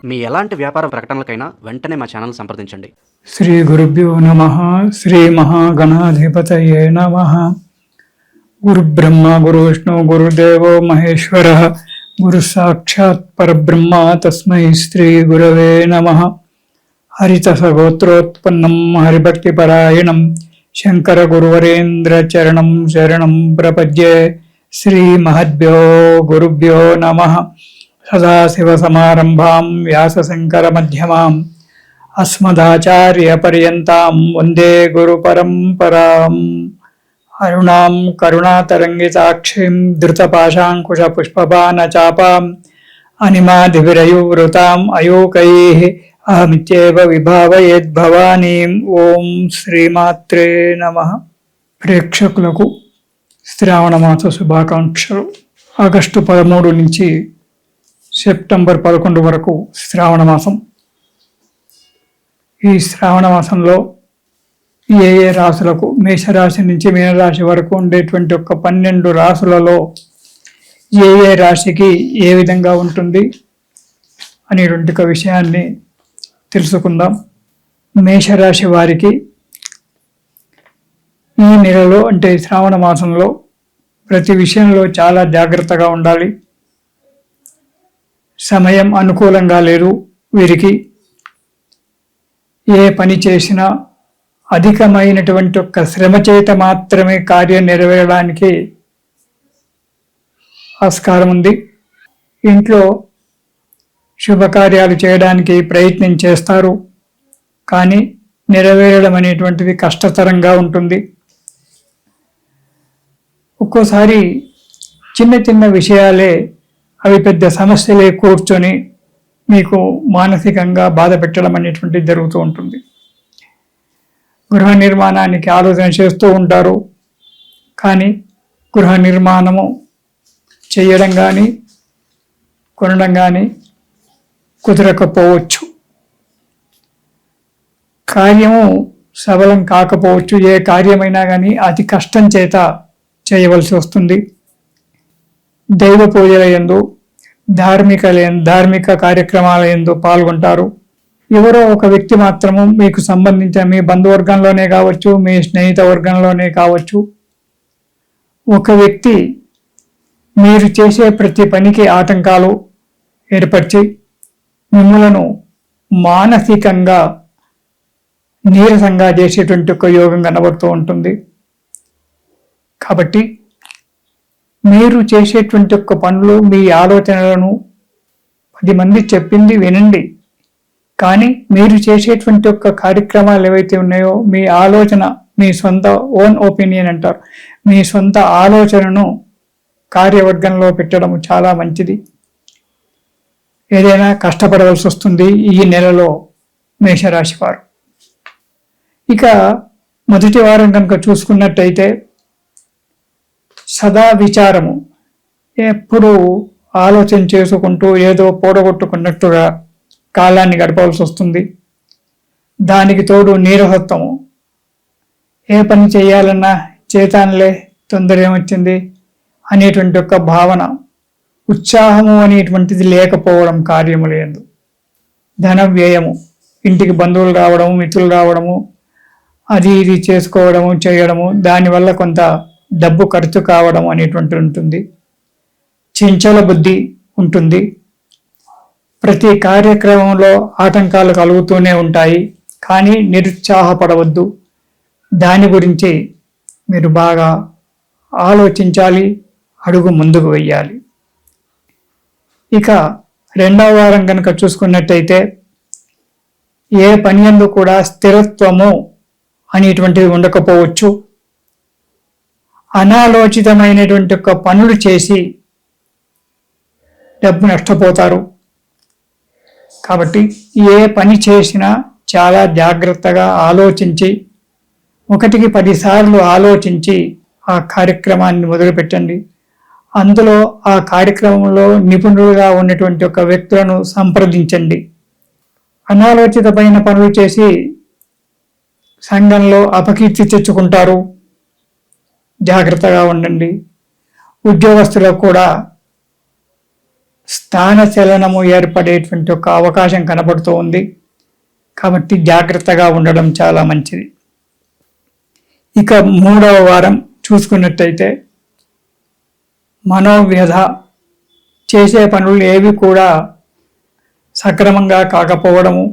మీ ఎలాంటి వ్యాపార ప్రకటనలకైనా వెంటనే మా ఛానల్ సంప్రదించండి. శ్రీ గురుభ్యో నమః. శ్రీ మహాగణాధిపతయే నమః. గురు బ్రహ్మ గురు విష్ణు గురుదేవో మహేశ్వరః. గురు సాక్షాత్ పరబ్రహ్మ తస్మై శ్రీ గురవే నమః. హరిత సగోత్రోత్పన్నం హరిభక్తిపరాయణం శంకర గురువరేంద్ర చరణం శరణం ప్రపద్యే. శ్రీ మహద్భ్యో గురుభ్యో నమః. సదాశివసమారంభాం వ్యాసశంకర మధ్యమాం అస్మదాచార్యపర్యంతాం వందే గురుపరంపరాం. అరుణాం కరుణాతరంగితాక్షీం ధృతపాశాంకుశపుష్పబాణచాపాం అనిమాదివిరయువృతాం అయూకైః అహమిత్యేవ విభావయేద్భవానీం. ఓం శ్రీమాత్రే నమః. ప్రేక్షకులకు శ్రావణమాస శుభాకాంక్షలు. ఆగస్టు 13 నుంచి సెప్టెంబర్ 11 వరకు శ్రావణ మాసం. ఈ శ్రావణ మాసంలో ఏ ఏ రాశులకు, మేషరాశి నుంచి మీనరాశి వరకు ఉండేటువంటి 12 రాశులలో ఏ ఏ రాశికి ఏ విధంగా ఉంటుంది అనేటువంటి ఒక విషయాన్ని తెలుసుకుందాం. మేషరాశి వారికి ఈ నెలలో అంటే శ్రావణ మాసంలో ప్రతి విషయంలో చాలా జాగ్రత్తగా ఉండాలి. సమయం అనుకూలంగా లేదు వీరికి. ఏ పని చేసినా అధికమైనటువంటి ఒక శ్రమ చేత మాత్రమే కార్యం నెరవేరడానికి ఆస్కారం ఉంది. ఇంట్లో శుభకార్యాలు చేయడానికి ప్రయత్నం చేస్తారు, కానీ నెరవేరడం అనేటువంటిది కష్టతరంగా ఉంటుంది. ఒక్కోసారి చిన్న చిన్న విషయాలే అవి పెద్ద సమస్యలే కూర్చొని మీకు మానసికంగా బాధ పెట్టడం అనేటువంటిది జరుగుతూ ఉంటుంది. గృహ నిర్మాణానికి ఆలోచన చేస్తూ ఉంటారు, కానీ గృహ నిర్మాణము చేయడం కానీ కొనడం కానీ కుదరకపోవచ్చు. కార్యము సఫలం కాకపోవచ్చు. ఏ కార్యమైనా కానీ అతి కష్టం చేత చేయవలసి వస్తుంది. దైవ పూజల యందు, ధార్మిక కార్యక్రమాల యందు పాల్గొంటారు. ఎవరో ఒక వ్యక్తి మాత్రము మీకు సంబంధించిన మీ బంధువర్గంలోనే కావచ్చు, మీ స్నేహిత వర్గంలోనే కావచ్చు, ఒక వ్యక్తి మీరు చేసే ప్రతి పనికి ఆటంకాలు ఏర్పరిచి మిమ్మలను మానసికంగా నీరసంగా చేసేటువంటి ఒక యోగం కనబడుతూ ఉంటుంది. కాబట్టి మీరు చేసేటువంటి ఒక్క పనులు, మీ ఆలోచనలను 10 మంది చెప్పింది వినండి, కానీ మీరు చేసేటువంటి ఒక్క కార్యక్రమాలు ఏవైతే ఉన్నాయో మీ ఆలోచన, మీ సొంత ఓన్ ఒపీనియన్ అంటారు, మీ సొంత ఆలోచనను కార్యవర్గంలో పెట్టడం చాలా మంచిది. ఏదైనా కష్టపడవలసి వస్తుంది ఈ నెలలో మేషరాశి వారు. ఇక మొదటి వారం కనుక చూసుకున్నట్టయితే సదా విచారము, ఎప్పుడూ ఆలోచన చేసుకుంటూ ఏదో పోడగొట్టుకున్నట్టుగా కాలాన్ని గడపవలసి వస్తుంది. దానికి తోడు నీరసత్వము, ఏ పని చేయాలన్నా చేతానులే, తొందర ఏమొచ్చింది అనేటువంటి ఒక భావన, ఉత్సాహము అనేటువంటిది లేకపోవడం కార్యము లేదు. ధన వ్యయము, ఇంటికి బంధువులు రావడము, మిత్రులు రావడము, అది ఇది చేసుకోవడము చేయడము, దానివల్ల కొంత డబ్బు ఖర్చు కావడం అనేటువంటి ఉంటుంది. చంచల బుద్ధి ఉంటుంది. ప్రతి కార్యక్రమంలో ఆటంకాలు కలుగుతూనే ఉంటాయి, కానీ నిరుత్సాహపడవద్దు. దాని గురించి మీరు బాగా ఆలోచించాలి, అడుగు ముందుకు వెయ్యాలి. ఇక రెండవ వారం కనుక చూసుకున్నట్టయితే ఏ పని యందు కూడా స్థిరత్వము అనేటువంటిది ఉండకపోవచ్చు. అనాలోచితమైనటువంటి ఒక పనులు చేసి డబ్బు నష్టపోతారు. కాబట్టి ఏ పని చేసినా చాలా జాగ్రత్తగా ఆలోచించి, 1కి 10 సార్లు ఆలోచించి ఆ కార్యక్రమాన్ని మొదలుపెట్టండి. అందులో ఆ కార్యక్రమంలో నిపుణులుగా ఉన్నటువంటి ఒక వ్యక్తులను సంప్రదించండి. అనాలోచితమైన పనులు చేసి సంఘంలో అపకీర్తి తెచ్చుకుంటారు. జాగ్రత్తగా ఉండండి. ఉద్యోగస్తులకు కూడా స్థానచలనము ఏర్పడేటువంటి ఒక అవకాశం కనబడుతూ ఉంది. కాబట్టి జాగ్రత్తగా ఉండడం చాలా మంచిది. ఇక 3వ వారం చూసుకున్నట్టయితే మనోవ్యధ, చేసే పనులు ఏవి కూడా సక్రమంగా కాకపోవడము,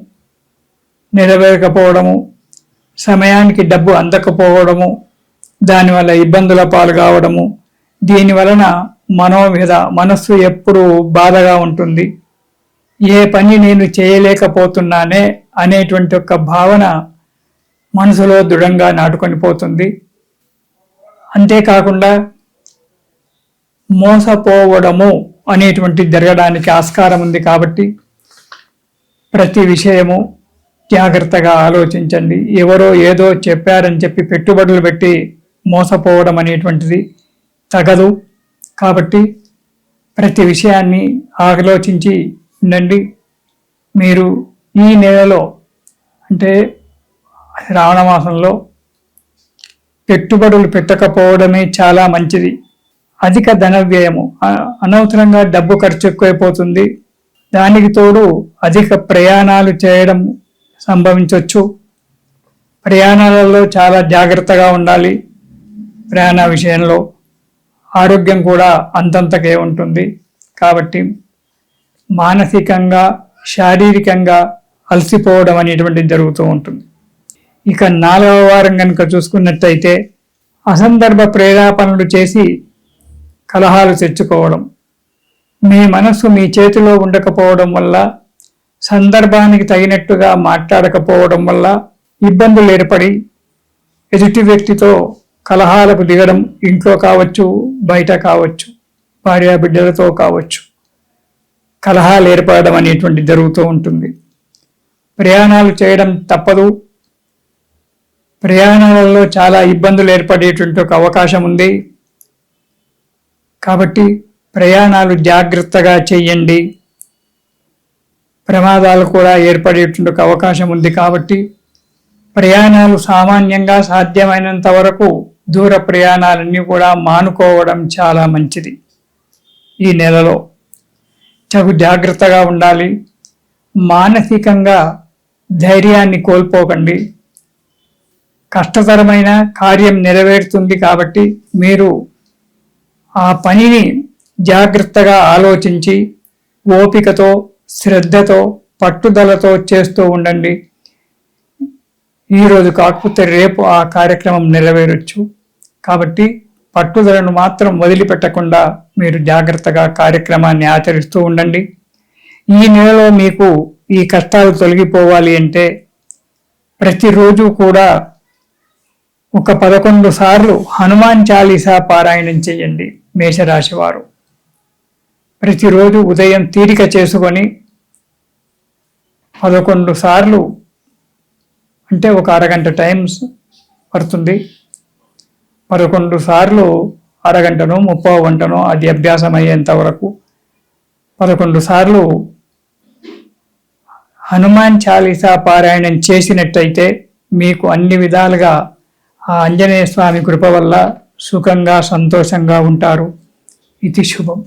నెరవేరకపోవడము, సమయానికి డబ్బు అందకపోవడము, దానివల్ల ఇబ్బందుల పాలు కావడము, దీనివలన మనోవ్యధ, మనస్సు ఎప్పుడూ బాధగా ఉంటుంది. ఏ పని నేను చేయలేకపోతున్నానే అనేటువంటి ఒక భావన మనసులో దృఢంగా నాటుకొని పోతుంది. అంతేకాకుండా మోసపోవడము అనేటువంటి జరగడానికి ఆస్కారం ఉంది. కాబట్టి ప్రతి విషయము జాగ్రత్తగా ఆలోచించండి. ఎవరో ఏదో చెప్పారని చెప్పి పెట్టుబడులు పెట్టి మోసపోవడం అనేటువంటిది తగదు. కాబట్టి ప్రతి విషయాన్ని ఆలోచించి ఉండండి. మీరు ఈ నెలలో అంటే శ్రావణ మాసంలో పెట్టుబడులు పెట్టకపోవడమే చాలా మంచిది. అధిక ధన వ్యయము, అనవసరంగా డబ్బు ఖర్చు ఎక్కువైపోతుంది. దానికి తోడు అధిక ప్రయాణాలు చేయడం సంభవించవచ్చు. ప్రయాణాలలో చాలా జాగ్రత్తగా ఉండాలి. ప్రయాణ విషయంలో ఆరోగ్యం కూడా అంతంతకే ఉంటుంది. కాబట్టి మానసికంగా, శారీరకంగా అలసిపోవడం అనేటువంటిది జరుగుతూ ఉంటుంది. ఇక 4వ వారం కనుక చూసుకున్నట్టయితే అసందర్భ ప్రేరేపణలు చేసి కలహాలు తెచ్చుకోవడం, మీ మనస్సు మీ చేతిలో ఉండకపోవడం వల్ల, సందర్భానికి తగినట్టుగా మాట్లాడకపోవడం వల్ల ఇబ్బందులు ఏర్పడి ఎదుటి వ్యక్తితో కలహాలకు దిగడం, ఇంట్లో కావచ్చు, బయట కావచ్చు, భార్యాబిడ్డలతో కావచ్చు, కలహాలు ఏర్పడడం అనేటువంటి జరుగుతూ ఉంటుంది. ప్రయాణాలు చేయడం తప్పదు. ప్రయాణాలలో చాలా ఇబ్బందులు ఏర్పడేటువంటి ఒక అవకాశం ఉంది. కాబట్టి ప్రయాణాలు జాగ్రత్తగా చేయండి. ప్రమాదాలు కూడా ఏర్పడేటువంటి ఒక అవకాశం ఉంది. కాబట్టి ప్రయాణాలు సామాన్యంగా సాధ్యమైనంత వరకు దూర ప్రయాణాలన్నీ కూడా మానుకోవడం చాలా మంచిది. ఈ నెలలో తగు జాగ్రత్తగా ఉండాలి. మానసికంగా ధైర్యాన్ని కోల్పోకండి. కష్టతరమైన కార్యం నెరవేరుతుంది. కాబట్టి మీరు ఆ పనిని జాగ్రత్తగా ఆలోచించి ఓపికతో, శ్రద్ధతో, పట్టుదలతో చేస్తూ ఉండండి. ఈరోజు కాకపోతే రేపు ఆ కార్యక్రమం నెరవేరొచ్చు. కాబట్టి పట్టుదలను మాత్రం వదిలిపెట్టకుండా మీరు జాగ్రత్తగా కార్యక్రమాన్ని ఆచరిస్తూ ఉండండి. ఈ నెలలో మీకు ఈ కష్టాలు తొలగిపోవాలి అంటే ప్రతిరోజు కూడా ఒక 11 సార్లు హనుమాన్ చాలీసా పారాయణం చేయండి. మేషరాశి వారు ప్రతిరోజు ఉదయం తీరిక చేసుకొని 11 సార్లు, అంటే ఒక అరగంట టైం పడుతుంది. 11 సార్లు, అరగంటనో 30 గంటనో అది అభ్యాసం అయ్యేంత వరకు 11 సార్లు హనుమాన్ చాలీసా పారాయణం చేసినట్టయితే మీకు అన్ని విధాలుగా ఆ ఆంజనేయ స్వామి కృప వల్ల సుఖంగా, సంతోషంగా ఉంటారు. ఇది శుభం.